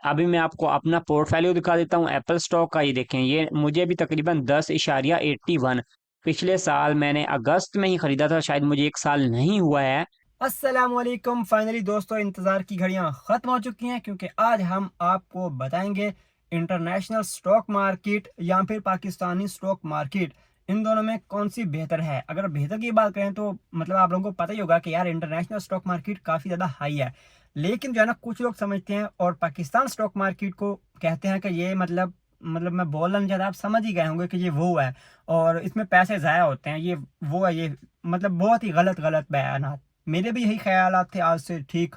अभी मैं आपको अपना पोर्टफोलियो दिखा देता हूँ एप्पल स्टॉक का। ये देखें, ये मुझे भी तकरीबन 10.81 पिछले साल मैंने अगस्त में ही खरीदा था, शायद मुझे एक साल नहीं हुआ है। अस्सलामुअलैकुम। फाइनली दोस्तों, इंतज़ार की घड़ियां ख़त्म हो चुकी हैं क्योंकि आज हम आपको बताएंगे इंटरनेशनल स्टॉक मार्केट या फिर पाकिस्तानी स्टॉक मार्केट, इन दोनों में कौन सी बेहतर है। अगर बेहतर की बात करें तो मतलब आप लोगों को पता ही होगा कि यार इंटरनेशनल स्टॉक मार्केट काफ़ी ज़्यादा हाई है, लेकिन जो है ना कुछ लोग समझते हैं और पाकिस्तान स्टॉक मार्केट को कहते हैं कि ये मतलब मैं बोलना नहीं चाहता, आप समझ ही गए होंगे कि ये वो है और इसमें पैसे ज़ाया होते हैं, ये वो है, ये मतलब बहुत ही गलत गलत बयान। मेरे भी यही ख्यालात थे आज से ठीक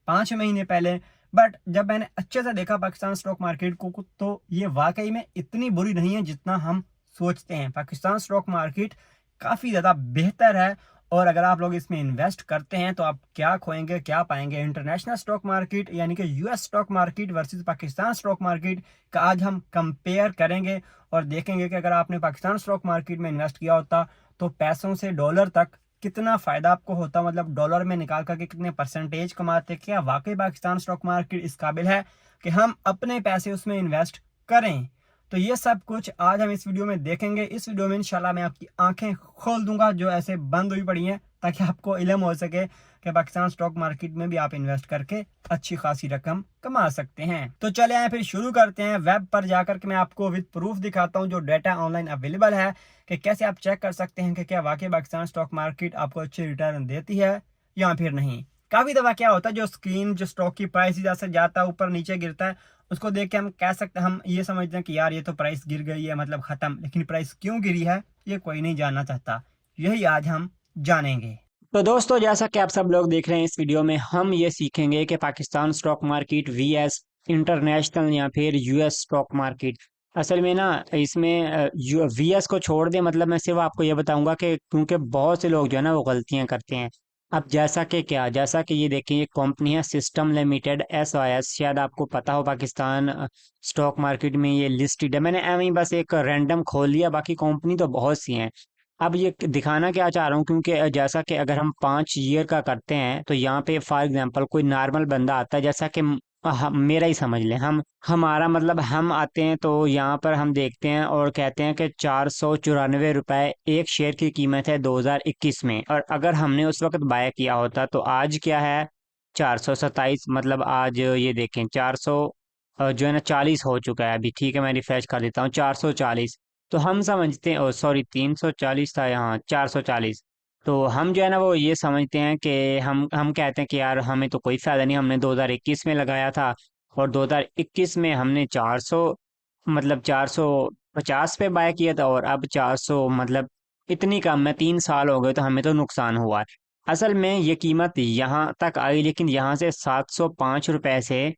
5 महीने पहले। बट जब मैंने अच्छे से देखा पाकिस्तान स्टॉक मार्केट को तो ये वाकई में इतनी बुरी नहीं है जितना हम सोचते हैं। पाकिस्तान स्टॉक मार्केट काफ़ी ज़्यादा बेहतर है और अगर आप लोग इसमें इन्वेस्ट करते हैं तो आप क्या खोएंगे क्या पाएंगे। इंटरनेशनल स्टॉक मार्केट यानी कि US stock market versus Pakistan stock market का आज हम कंपेयर करेंगे और देखेंगे कि अगर आपने पाकिस्तान स्टॉक मार्केट में इन्वेस्ट किया होता तो पैसों से डॉलर तक कितना फायदा आपको होता, मतलब डॉलर में निकाल करके कितने परसेंटेज कमाते। क्या वाकई पाकिस्तान स्टॉक मार्केट इस काबिल है कि हम अपने पैसे उसमें इन्वेस्ट करें। तो ये सब कुछ आज हम इस वीडियो में देखेंगे। इस वीडियो में इंशाल्लाह मैं आपकी आंखें खोल दूंगा जो ऐसे बंद हुई पड़ी हैं, ताकि आपको इल्म हो सके कि पाकिस्तान स्टॉक मार्केट में भी आप इन्वेस्ट करके अच्छी खासी रकम कमा सकते हैं। तो चले आए फिर शुरू करते हैं। वेब पर जाकर के मैं आपको विद प्रूफ दिखाता हूँ जो डाटा ऑनलाइन अवेलेबल है कि कैसे आप चेक कर सकते हैं कि क्या वाकई पाकिस्तान स्टॉक मार्केट आपको अच्छे रिटर्न देती है या फिर नहीं। काफी दफा क्या होता है, जो स्क्रीन जो स्टॉक की प्राइस जैसे जाता है ऊपर नीचे गिरता है, उसको देख के हम कह सकते हैं, हम ये समझते हैं कि यार ये तो प्राइस गिर गई है मतलब खत्म, लेकिन प्राइस क्यों गिरी है ये कोई नहीं जानना चाहता। यही आज हम जानेंगे। तो दोस्तों, जैसा कि आप सब लोग देख रहे हैं इस वीडियो में, हम ये सीखेंगे कि Pakistan stock market VS international या फिर यूएस स्टॉक मार्केट। असल में ना इसमें वीएस को छोड़ दें, मतलब मैं सिर्फ आपको ये बताऊंगा कि क्योंकि बहुत से लोग जो है ना वो गलतियां करते हैं। अब जैसा कि ये देखिए, ये कंपनी है सिस्टम लिमिटेड एसओएस, शायद आपको पता हो, पाकिस्तान स्टॉक मार्केट में ये लिस्टेड है। मैंने एवं ही बस एक रैंडम खोल लिया, बाकी कंपनी तो बहुत सी हैं। अब ये दिखाना क्या चाह रहा हूँ, क्योंकि जैसा कि अगर हम 5 ईयर का करते हैं तो यहाँ पे फॉर एग्जांपल कोई नॉर्मल बंदा आता है, जैसा कि मेरा ही समझ लें, हम हमारा मतलब हम आते हैं तो यहाँ पर हम देखते हैं और कहते हैं कि 494 रुपये एक शेयर की कीमत है 2021 में, और अगर हमने उस वक्त बाय किया होता तो आज क्या है, 427, मतलब आज ये देखें 400 जो है ना 40 हो चुका है अभी। ठीक है, मैं रिफ्रेश कर देता हूँ, 440। तो हम समझते हैं, ओ सॉरी 340 था यहाँ, 440। तो हम जो है ना वो ये समझते हैं कि हम कहते हैं कि यार हमें तो कोई फायदा नहीं, हमने 2021 में लगाया था और 2021 में हमने 400 मतलब 450 पे बाय किया था, और अब 400 मतलब इतनी कम में 3 साल हो गए तो हमें तो नुकसान हुआ है। असल में ये कीमत यहाँ तक आई, लेकिन यहाँ से 705 रुपए से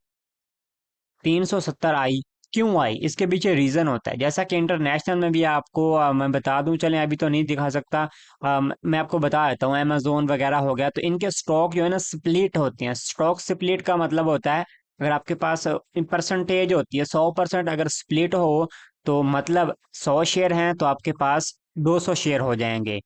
370 आई। क्यों आई, इसके पीछे रीजन होता है। जैसा कि इंटरनेशनल में भी आपको मैं बता दूं, चलें अभी तो नहीं दिखा सकता, मैं आपको बता देता हूँ, अमेजोन वगैरह हो गया, तो इनके स्टॉक जो है ना स्प्लिट होते हैं। स्टॉक स्प्लिट का मतलब होता है, अगर आपके पास परसेंटेज होती है 100%, अगर स्प्लिट हो तो मतलब 100 शेयर हैं तो आपके पास 200 शेयर हो जाएंगे,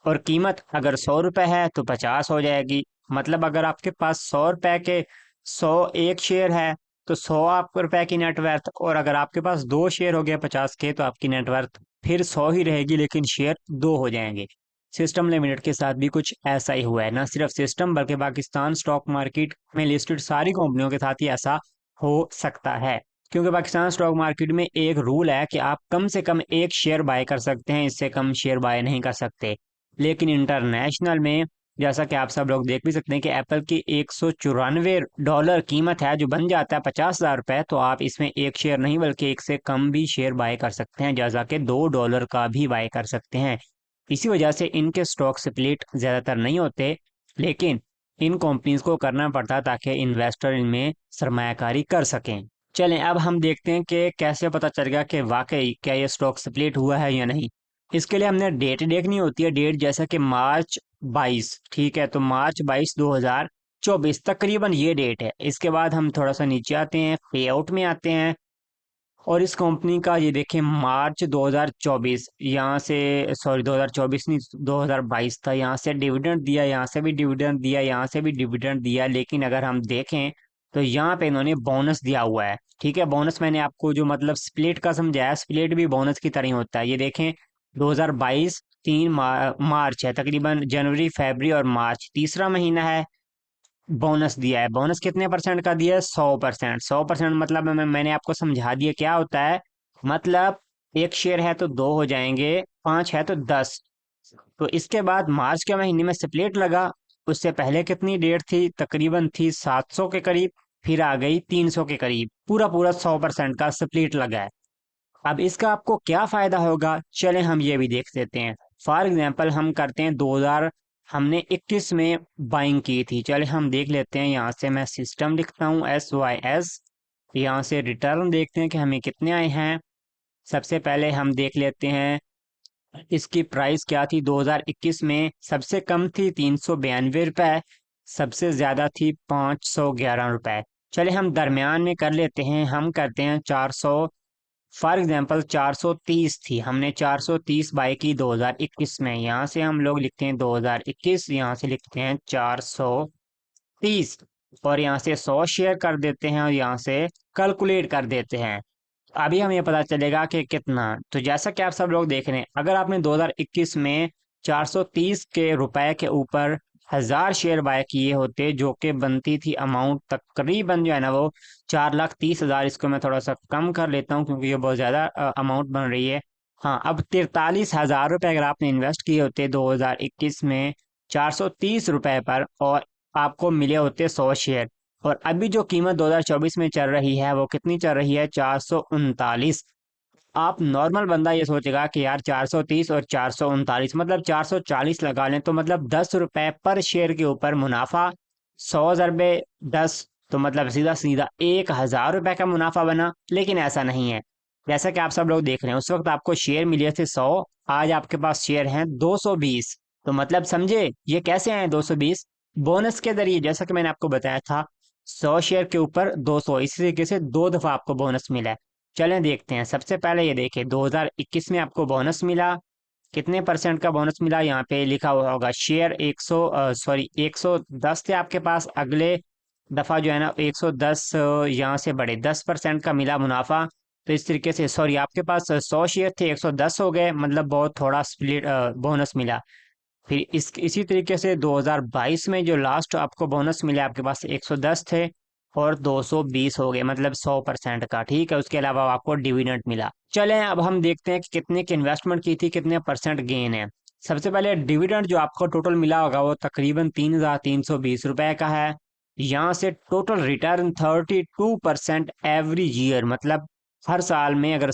और कीमत अगर 100 रुपए है तो 50 हो जाएगी। मतलब अगर आपके पास 100 रुपए के 101 शेयर है तो 100 रुपए की नेटवर्थ, और अगर आपके पास 2 शेयर हो गए 50 के तो आपकी नेटवर्थ फिर 100 ही रहेगी, लेकिन शेयर 2 हो जाएंगे। सिस्टम लिमिटेड के साथ भी कुछ ऐसा ही हुआ है, ना सिर्फ सिस्टम बल्कि पाकिस्तान स्टॉक मार्केट में लिस्टेड सारी कंपनियों के साथ ही ऐसा हो सकता है। क्योंकि पाकिस्तान स्टॉक मार्केट में एक रूल है कि आप कम से कम एक शेयर बाय कर सकते हैं, इससे कम शेयर बाय नहीं कर सकते। लेकिन इंटरनेशनल में, जैसा कि आप सब लोग देख भी सकते हैं कि एप्पल की $194 कीमत है, जो बन जाता है 50,000 रुपए, तो आप इसमें एक शेयर नहीं बल्कि एक से कम भी शेयर बाय कर सकते हैं, जैसा कि $2 का भी बाय कर सकते हैं। इसी वजह से इनके स्टॉक स्प्लिट ज़्यादातर नहीं होते, लेकिन इन कंपनीज को करना पड़ता है ताकि इन्वेस्टर इनमें सरमायाकारी कर सकें। चलें अब हम देखते हैं कि कैसे पता चल गया कि वाकई क्या ये स्टॉक स्प्लिट हुआ है या नहीं। इसके लिए हमने डेट देखनी होती है, डेट जैसा कि मार्च 22। ठीक है, तो मार्च 22 2024 तकरीबन ये डेट है। इसके बाद हम थोड़ा सा नीचे आते हैं, पे आउट में आते हैं, और इस कंपनी का ये देखें मार्च 2024, यहाँ से सॉरी 2024 नहीं 2022 था, यहाँ से डिविडेंड दिया, यहाँ से भी डिविडेंड दिया, यहाँ से भी डिविडेंड दिया। लेकिन अगर हम देखें तो यहाँ पे इन्होंने बोनस दिया हुआ है। ठीक है, बोनस मैंने आपको जो मतलब स्प्लिट का समझाया, स्प्लिट भी बोनस की तरह ही होता है। ये देखें 2022 मार्च है, तकरीबन जनवरी फरवरी और मार्च तीसरा महीना है, बोनस दिया है। बोनस कितने परसेंट का दिया है? 100%। 100% मतलब मैंने आपको समझा दिया क्या होता है। मतलब एक शेयर है तो दो हो जाएंगे, पांच है तो 10। तो इसके बाद मार्च के महीने में स्प्लिट लगा। उससे पहले कितनी डेट थी? तकरीबन थी 700 के करीब, फिर आ गई 300 के करीब। पूरा पूरा 100% का स्प्लिट लगा है। अब इसका आपको क्या फायदा होगा, चले हम ये भी देख लेते हैं। फॉर एग्जांपल हम करते हैं 2000, हमने 21 में बाइंग की थी। चले हम देख लेते हैं, यहाँ से मैं सिस्टम लिखता हूँ SYS। यहाँ से रिटर्न देखते हैं कि हमें कितने आए हैं। सबसे पहले हम देख लेते हैं इसकी प्राइस क्या थी 2021 में। सबसे कम थी 392 रुपये, सबसे ज़्यादा थी 511 रुपये। चले हम दरमियान में कर लेते हैं, हम करते हैं 400। फॉर एग्जांपल 430 थी, हमने 430 बाई की 2021 में। यहाँ से हम लोग लिखते हैं 2021, यहाँ से लिखते हैं 430, और यहाँ से 100 शेयर कर देते हैं और यहाँ से कैलकुलेट कर देते हैं। अभी हमें पता चलेगा कि कितना। तो जैसा कि आप सब लोग देख रहे हैं, अगर आपने 2021 में 430 के रुपए के ऊपर 1000 शेयर बाय किए होते, जो कि बनती थी अमाउंट तकरीबन जो है ना वो 4,30,000। इसको मैं थोड़ा सा कम कर लेता हूँ क्योंकि ये बहुत ज़्यादा अमाउंट बन रही है। हाँ, अब 43,000 रुपये अगर आपने इन्वेस्ट किए होते 2021 में 430 रुपए पर, और आपको मिले होते 100 शेयर, और अभी जो कीमत 2024 में चल रही है वो कितनी चल रही है? 439। आप नॉर्मल बंदा ये सोचेगा कि यार 430 और 439 मतलब 440 लगा लें, तो मतलब 10 रुपए पर शेयर के ऊपर मुनाफा। 100 ज़रबे 10, तो मतलब सीधा सीधा 1,000 रुपए का मुनाफा बना। लेकिन ऐसा नहीं है, जैसा कि आप सब लोग देख रहे हैं, उस वक्त आपको शेयर मिले थे 100, आज आपके पास शेयर हैं 220। तो मतलब समझे ये कैसे आए 220? बोनस के जरिए, जैसा कि मैंने आपको बताया था, 100 शेयर के ऊपर 200, इसी तरीके से दो दफा आपको बोनस मिला है। चलें देखते हैं। सबसे पहले ये देखिए 2021 में आपको बोनस मिला, कितने परसेंट का बोनस मिला? यहाँ पे लिखा हुआ होगा शेयर 110 थे आपके पास। अगले दफा जो है ना 110, यहाँ से बढ़े 10% का मिला मुनाफा। तो इस तरीके से, सॉरी, आपके पास 100 शेयर थे, 110 हो गए, मतलब बहुत थोड़ा स्प्लिट बोनस मिला। फिर इसी तरीके से 2022 में जो लास्ट आपको बोनस मिला, आपके पास 110 थे और 220 हो गए, मतलब 100% का। ठीक है, उसके अलावा आपको डिविडेंड मिला। चलें अब हम देखते हैं कि कितने की इन्वेस्टमेंट की थी, कितने परसेंट गेन है। सबसे पहले डिविडेंड जो आपको टोटल मिला होगा वो तकरीबन 3,320 रुपए का है। यहाँ से टोटल रिटर्न 32% एवरी ईयर, मतलब हर साल में अगर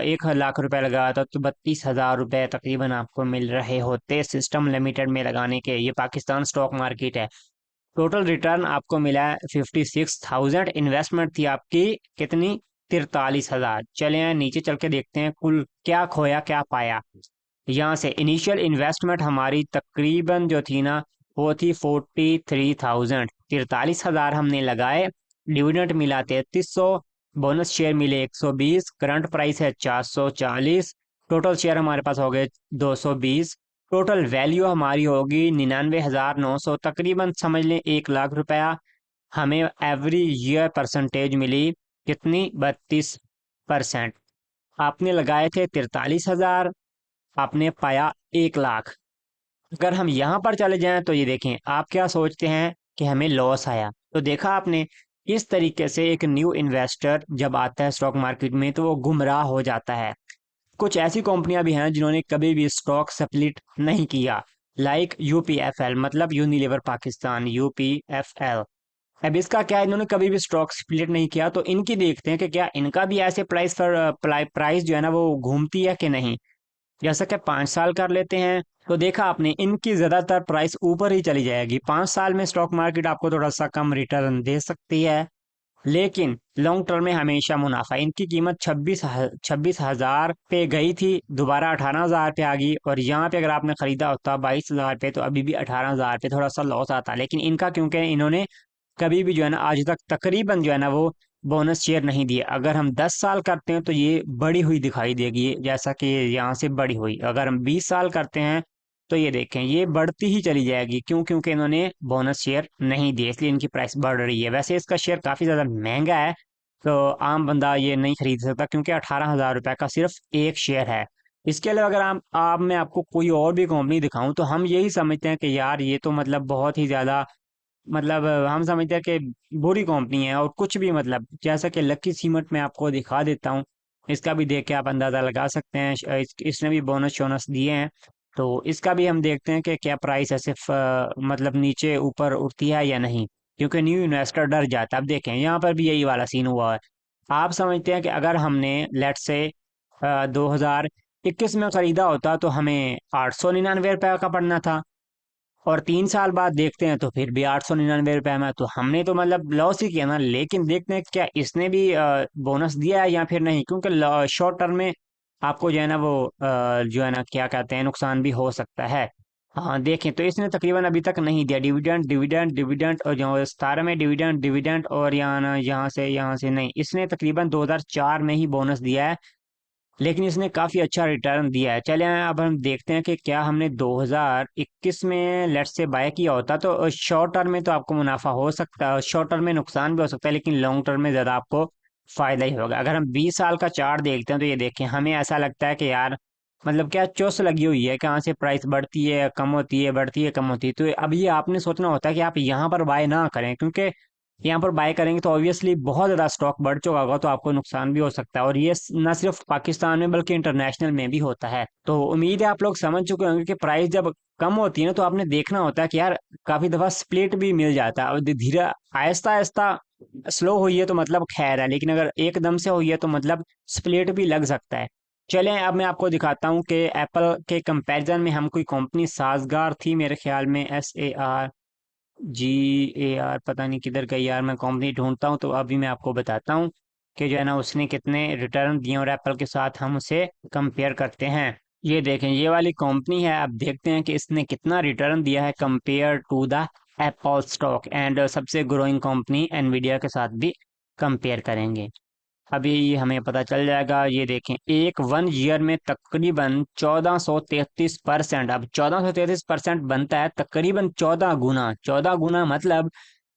1 लाख रुपए लगाया था तो 32,000 रुपए तकरीबन आपको मिल रहे होते सिस्टम लिमिटेड में लगाने के। ये पाकिस्तान स्टॉक मार्केट है। टोटल रिटर्न आपको मिला है 56,000। इन्वेस्टमेंट थी आपकी कितनी? 43,000। चले हैं नीचे चल के देखते हैं कुल क्या खोया क्या पाया। यहाँ से इनिशियल इन्वेस्टमेंट हमारी तकरीबन जो थी ना वो थी 43,000। 43,000 हमने लगाए, डिविडेंड मिला 3300, बोनस शेयर मिले 120, करंट प्राइस है 440, टोटल शेयर हमारे पास हो गए 220। टोटल वैल्यू हमारी होगी 99,900, तकरीबन समझ लें 1 लाख रुपया। हमें एवरी ईयर परसेंटेज मिली कितनी? 32%। आपने लगाए थे 43,000, आपने पाया 1 लाख। अगर हम यहाँ पर चले जाएं तो ये देखें, आप क्या सोचते हैं कि हमें लॉस आया? तो देखा आपने, इस तरीके से एक न्यू इन्वेस्टर जब आता है स्टॉक मार्केट में तो वो गुमराह हो जाता है। कुछ ऐसी कंपनियां भी हैं जिन्होंने कभी भी स्टॉक स्प्लिट नहीं किया, लाइक यूपीएफएल, मतलब यूनिलीवर पाकिस्तान, यूपीएफएल। अब इसका क्या है, इन्होंने कभी भी स्टॉक स्प्लिट नहीं किया। तो इनकी देखते हैं कि क्या इनका भी ऐसे प्राइस पर प्राइस जो है ना वो घूमती है कि नहीं। जैसा कि 5 साल कर लेते हैं तो देखा आपने इनकी ज्यादातर प्राइस ऊपर ही चली जाएगी। 5 साल में स्टॉक मार्केट आपको थोड़ा सा कम रिटर्न दे सकती है, लेकिन लॉन्ग टर्म में हमेशा मुनाफा। इनकी कीमत 26,000 पे गई थी, दोबारा 18,000 पे आ गई, और यहाँ पे अगर आपने खरीदा होता 22,000 पे तो अभी भी 18,000 पे थोड़ा सा लॉस आता। लेकिन इनका क्योंकि इन्होंने कभी भी जो है ना आज तक तकरीबन जो है ना वो बोनस शेयर नहीं दिए। अगर हम 10 साल करते हैं तो ये बड़ी हुई दिखाई देगी, जैसा कि यहाँ से बड़ी हुई। अगर हम 20 साल करते हैं तो ये देखें ये बढ़ती ही चली जाएगी, क्यों? क्योंकि इन्होंने बोनस शेयर नहीं दिए, इसलिए इनकी प्राइस बढ़ रही है। वैसे इसका शेयर काफ़ी ज़्यादा महंगा है, तो आम बंदा ये नहीं खरीद सकता, क्योंकि 18,000 रुपये का सिर्फ एक शेयर है। इसके अलावा अगर आप मैं आपको कोई और भी कंपनी दिखाऊं, तो हम यही समझते हैं कि यार ये तो मतलब बहुत ही ज़्यादा, मतलब हम समझते हैं कि बुरी कंपनी है। और कुछ भी मतलब जैसा कि लकी सीमेंट में आपको दिखा देता हूँ, इसका भी देख के आप अंदाज़ा लगा सकते हैं। इसने भी बोनस शोनस दिए हैं, तो इसका भी हम देखते हैं कि क्या प्राइस ऐसे मतलब नीचे ऊपर उठती है या नहीं, क्योंकि न्यू इन्वेस्टर डर जाता है। अब देखें यहाँ पर भी यही वाला सीन हुआ है। आप समझते हैं कि अगर हमने लेट से 2021 में खरीदा होता तो हमें 899 रुपये का पड़ना था, और 3 साल बाद देखते हैं तो फिर भी 899 रुपये में, तो हमने तो मतलब लॉस ही किया ना। लेकिन देखते हैं क्या इसने भी बोनस दिया है या फिर नहीं, क्योंकि शॉर्ट टर्म में आपको जो है ना वो जो है ना क्या कहते हैं, नुकसान भी हो सकता है। हाँ देखें तो इसने तकरीबन अभी तक नहीं दिया डिविडेंड डिविडेंड डिविडेंड, और जो 17 में डिविडेंड डिविडेंड, और यहाँ ना यहाँ से नहीं, इसने तकरीबन 2004 में ही बोनस दिया है। लेकिन इसने काफ़ी अच्छा रिटर्न दिया है। चले अब हम देखते हैं कि क्या हमने 2021 में लेट से बाय किया होता, तो शॉर्ट टर्म में तो आपको मुनाफा हो सकता है, शॉर्ट टर्म में नुकसान भी हो सकता है, लेकिन लॉन्ग टर्म में ज़्यादा आपको फ़ायदा ही होगा। अगर हम 20 साल का चार्ट देखते हैं तो ये देखें, हमें ऐसा लगता है कि यार मतलब क्या चुस लगी हुई है, कहाँ से प्राइस बढ़ती है कम होती है, बढ़ती है कम होती है। तो अब ये आपने सोचना होता है कि आप यहाँ पर बाय ना करें, क्योंकि यहाँ पर बाय करेंगे तो ऑब्वियसली बहुत ज़्यादा स्टॉक बढ़ चुका होगा, तो आपको नुकसान भी हो सकता है। और ये न सिर्फ पाकिस्तान में बल्कि इंटरनेशनल में भी होता है। तो उम्मीद है आप लोग समझ चुके होंगे कि प्राइस जब कम होती है ना, तो आपने देखना होता है कि यार काफ़ी दफ़ा स्प्लिट भी मिल जाता है। और धीरे आहिस्ता आहिस्ता स्लो हुई है तो मतलब खैर है, लेकिन अगर एकदम से हुई है तो मतलब स्प्लिट भी लग सकता है। चलें अब मैं आपको दिखाता हूँ कि एप्पल के कंपैरिजन में हम कोई कंपनी साजगार थी, मेरे ख्याल में SARGAR, पता नहीं किधर गई यार, मैं कंपनी ढूंढता हूँ तो अभी मैं आपको बताता हूँ कि जो है ना उसने कितने रिटर्न दिए, और एप्पल के साथ हम उसे कंपेयर करते हैं। ये देखें ये वाली कंपनी है, अब देखते हैं कि इसने कितना रिटर्न दिया है compare to the Apple stock. And सबसे ग्रोइंग कंपनी एनवीडिया के साथ भी कंपेयर करेंगे, अभी हमें पता चल जाएगा। ये देखें एक 1 ईयर में तकरीबन 1433%, अब 1433% बनता है तकरीबन 14 गुना। 14 गुना मतलब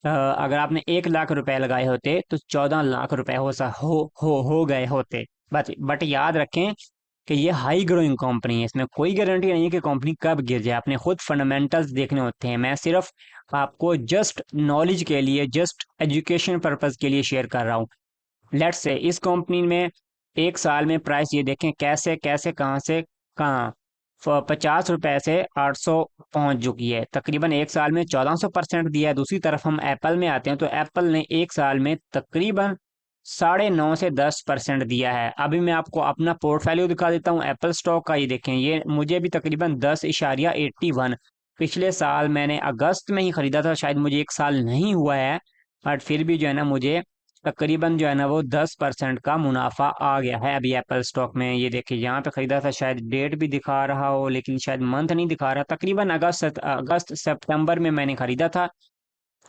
अगर आपने 1 लाख रुपए लगाए होते तो 14 लाख रुपए हो गए होते। बट याद रखें कि ये हाई ग्रोइंग कंपनी है, इसमें कोई गारंटी नहीं है कि कंपनी कब गिर जाए, अपने खुद फंडामेंटल्स देखने होते हैं। मैं सिर्फ आपको जस्ट नॉलेज के लिए, जस्ट एजुकेशन पर्पज के लिए शेयर कर रहा हूँ। लेट्स से इस कंपनी में एक साल में प्राइस ये देखें कैसे कैसे कहाँ से कहाँ 50 रुपए से 800 पहुंच चुकी है, तकरीबन एक साल में 1400% दिया है। दूसरी तरफ हम एप्पल में आते हैं तो एप्पल ने एक साल में तकरीबन 9.5 से 10% दिया है। अभी मैं आपको अपना पोर्टफोलियो दिखा देता हूँ एप्पल स्टॉक का। ये देखें ये मुझे भी तकरीबन 10.81, पिछले साल मैंने अगस्त में ही खरीदा था, शायद मुझे एक साल नहीं हुआ है, बट फिर भी जो है ना मुझे तकरीबन जो है ना वो 10% का मुनाफा आ गया है अभी एप्पल स्टॉक में। ये देखिए यहाँ पे खरीदा था, शायद डेट भी दिखा रहा हो लेकिन शायद मंथ नहीं दिखा रहा, तकरीबन अगस्त सितंबर में मैंने खरीदा था।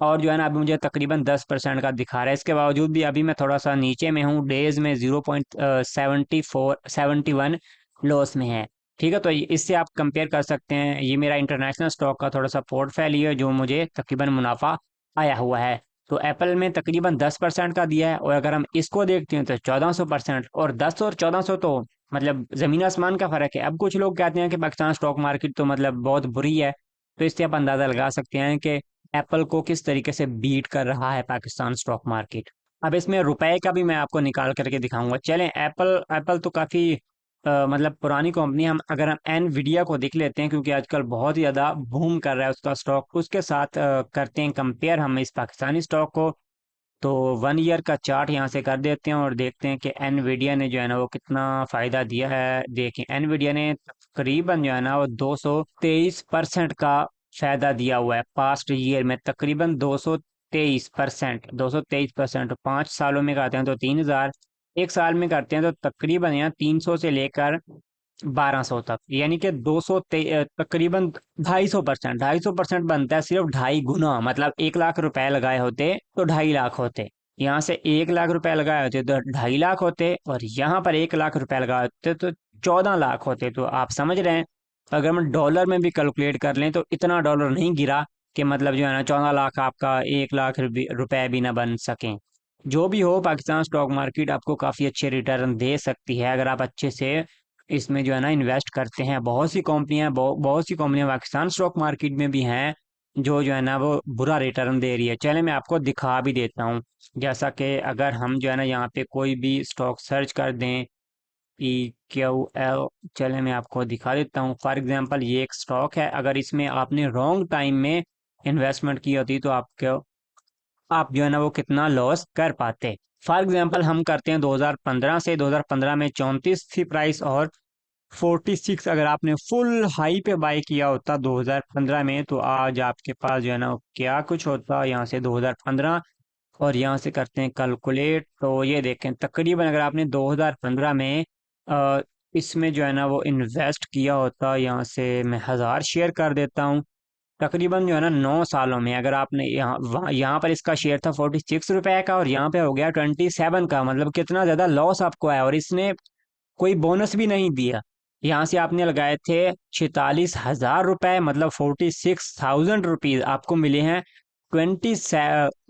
और जो है ना अभी मुझे तकरीबन 10% का दिखा रहा है। इसके बावजूद भी अभी मैं थोड़ा सा नीचे में हूँ, डेज में 0.71 लॉस में है। ठीक है, तो इससे आप कंपेयर कर सकते हैं। ये मेरा इंटरनेशनल स्टॉक का थोड़ा सा पोर्टफोलियो है जो मुझे तकरीबन मुनाफा आया हुआ है। तो एप्पल में तकरीबन 10% का दिया है, और अगर हम इसको देखते हैं तो 1400%, और 10 और 1400 तो मतलब ज़मीन आसमान का फ़र्क है। अब कुछ लोग कहते हैं कि पाकिस्तान स्टॉक मार्केट तो मतलब बहुत बुरी है, तो इससे आप अंदाज़ा लगा सकते हैं कि एप्पल को किस तरीके से बीट कर रहा है पाकिस्तान स्टॉक मार्केट। अब इसमें रुपए का भी मैं आपको निकाल करके दिखाऊंगा। चलें एप्पल एप्पल तो काफ़ी मतलब पुरानी कंपनी। हम एनवीडिया को देख लेते हैं, क्योंकि आजकल बहुत ही ज़्यादा बूम कर रहा है उसका स्टॉक, उसके साथ करते हैं कंपेयर हम इस पाकिस्तानी स्टॉक को। तो 1 ईयर का चार्ट यहाँ से कर देते हैं और देखते हैं कि एनवीडिया ने जो है ना वो कितना फ़ायदा दिया है। देखिए एनवीडिया ने तकरीबन जो है ना वो 223% का फायदा दिया हुआ है पास्ट ईयर में, तकरीबन 223%। 5 सालों में करते हैं तो 3,000, एक साल में करते हैं तो तकरीबन यहाँ 300 से लेकर 1200 तक, यानी कि तकरीबन 250% बनता है। सिर्फ 2.5 गुना, मतलब 1 लाख रुपए लगाए होते तो 2.5 लाख होते। यहाँ से 1 लाख रुपए लगाए होते तो 2.5 लाख होते, और यहाँ पर 1 लाख रुपए लगाए होते तो 14 लाख होते। तो आप समझ रहे हैं अगर हम डॉलर में भी कैलकुलेट कर लें तो इतना डॉलर नहीं गिरा कि मतलब जो है ना 14 लाख आपका 1 लाख रुपए भी ना बन सकें। जो भी हो, पाकिस्तान स्टॉक मार्केट आपको काफ़ी अच्छे रिटर्न दे सकती है अगर आप अच्छे से इसमें जो है ना इन्वेस्ट करते हैं। बहुत सी कंपनियां पाकिस्तान स्टॉक मार्केट में भी हैं जो है ना वो बुरा रिटर्न दे रही है। चले मैं आपको दिखा भी देता हूँ। जैसा कि अगर हम जो है ना यहाँ पे कोई भी स्टॉक सर्च कर दें, PQL, चले मैं आपको दिखा देता हूँ। फॉर एग्जांपल ये एक स्टॉक है, अगर इसमें आपने रॉन्ग टाइम में इन्वेस्टमेंट की होती तो आपको आप जो है ना वो कितना लॉस कर पाते। फॉर एग्जांपल हम करते हैं 2015 से। 2015 में 34 थी प्राइस और 46। अगर आपने फुल हाई पे बाय किया होता 2015 में तो आज आपके पास जो है ना क्या कुछ होता। यहाँ से 2015 और यहाँ से करते हैं कैलकुलेट, तो ये देखें तकरीबन अगर आपने 2015 में अ, इसमें जो है ना वो इन्वेस्ट किया होता, यहाँ से मैं 1000 शेयर कर देता हूँ। तकरीबन जो है ना 9 सालों में अगर आपने यहाँ पर इसका शेयर था 46 रुपए का और यहाँ पे हो गया 27 का, मतलब कितना ज़्यादा लॉस आपको है। और इसने कोई बोनस भी नहीं दिया। यहाँ से आपने लगाए थे 46,000 रुपए, मतलब 46,000 रुपीज आपको मिले हैं। ट्वेंटी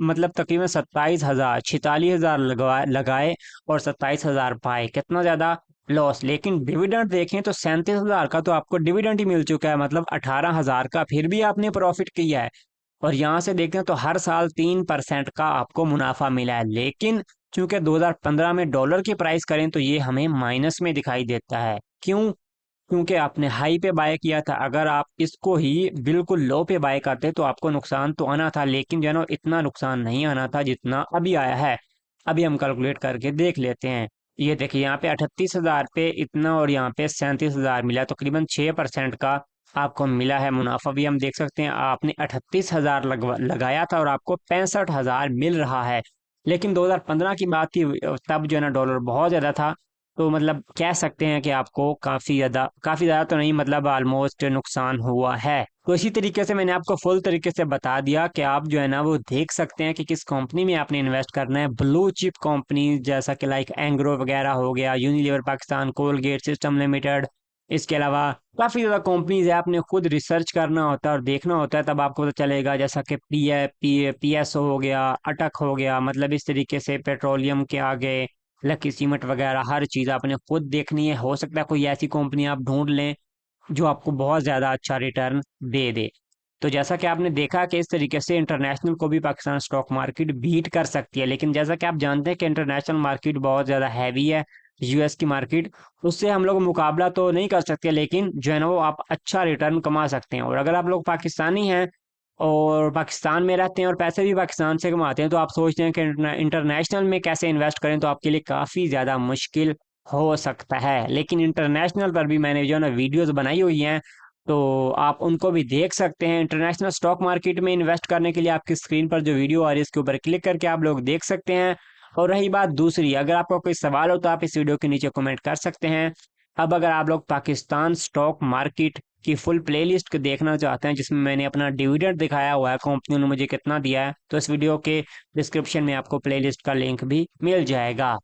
मतलब तकरीबन 27,000, 46,000 लगाए और 27,000 पाए, कितना ज्यादा लॉस। लेकिन डिविडेंड देखें तो 37,000 का तो आपको डिविडेंड ही मिल चुका है, मतलब 18,000 का फिर भी आपने प्रॉफिट किया है। और यहाँ से देखें तो हर साल 3% का आपको मुनाफा मिला है। लेकिन चूंकि 2015 में डॉलर की प्राइस करें तो ये हमें माइनस में दिखाई देता है। क्यों? क्योंकि आपने हाई पे बाय किया था। अगर आप इसको ही बिल्कुल लो पे बाय करते तो आपको नुकसान तो आना था, लेकिन जो है ना इतना नुकसान नहीं आना था जितना अभी आया है। अभी हम कैलकुलेट करके देख लेते हैं। ये देखिए यहाँ पे 38,000 पे इतना और यहाँ पे 37,000 मिला, तकरीबन 6% का आपको मिला है मुनाफा। भी हम देख सकते हैं आपने 38,000 लगाया था और आपको 65,000 मिल रहा है। लेकिन 2015 की बात थी, तब जो है ना डॉलर बहुत ज़्यादा था। तो मतलब कह सकते हैं कि आपको काफ़ी ज़्यादा तो नहीं, मतलब ऑलमोस्ट नुकसान हुआ है। तो इसी तरीके से मैंने आपको फुल तरीके से बता दिया कि आप जो है ना वो देख सकते हैं कि किस कंपनी में आपने इन्वेस्ट करना है। ब्लू चिप कंपनी जैसा कि लाइक एंग्रो वगैरह हो गया, Unilever Pakistan, Colgate system limited. इसके अलावा काफ़ी ज़्यादा कंपनीज है, आपने खुद रिसर्च करना होता है और देखना होता है, तब आपको पता चलेगा। जैसा कि PSO हो गया, अटक हो गया, मतलब इस तरीके से पेट्रोलियम के आगे लकी सीमेंट वगैरह हर चीज़ आपने खुद देखनी है। हो सकता है कोई ऐसी कंपनी आप ढूंढ लें जो आपको बहुत ज़्यादा अच्छा रिटर्न दे दे। तो जैसा कि आपने देखा कि इस तरीके से इंटरनेशनल को भी पाकिस्तान स्टॉक मार्केट बीट कर सकती है। लेकिन जैसा कि आप जानते हैं कि इंटरनेशनल मार्केट बहुत ज़्यादा हैवी है, US की मार्केट, उससे हम लोग मुकाबला तो नहीं कर सकते, लेकिन जो है ना वो आप अच्छा रिटर्न कमा सकते हैं। और अगर आप लोग पाकिस्तानी हैं और पाकिस्तान में रहते हैं और पैसे भी पाकिस्तान से कमाते हैं तो आप सोचते हैं कि इंटरनेशनल में कैसे इन्वेस्ट करें, तो आपके लिए काफ़ी ज़्यादा मुश्किल हो सकता है। लेकिन इंटरनेशनल पर भी मैंने जो है ना वीडियोस बनाई हुई हैं, तो आप उनको भी देख सकते हैं। इंटरनेशनल स्टॉक मार्केट में इन्वेस्ट करने के लिए आपकी स्क्रीन पर जो वीडियो आ रही है इसके ऊपर क्लिक करके आप लोग देख सकते हैं। और रही बात दूसरी, अगर आपका कोई सवाल हो तो आप इस वीडियो के नीचे कमेंट कर सकते हैं। अब अगर आप लोग पाकिस्तान स्टॉक मार्केट की फुल प्लेलिस्ट को देखना चाहते हैं जिसमें मैंने अपना डिविडेंड दिखाया हुआ है, कंपनी ने मुझे कितना दिया है, तो इस वीडियो के डिस्क्रिप्शन में आपको प्लेलिस्ट का लिंक भी मिल जाएगा।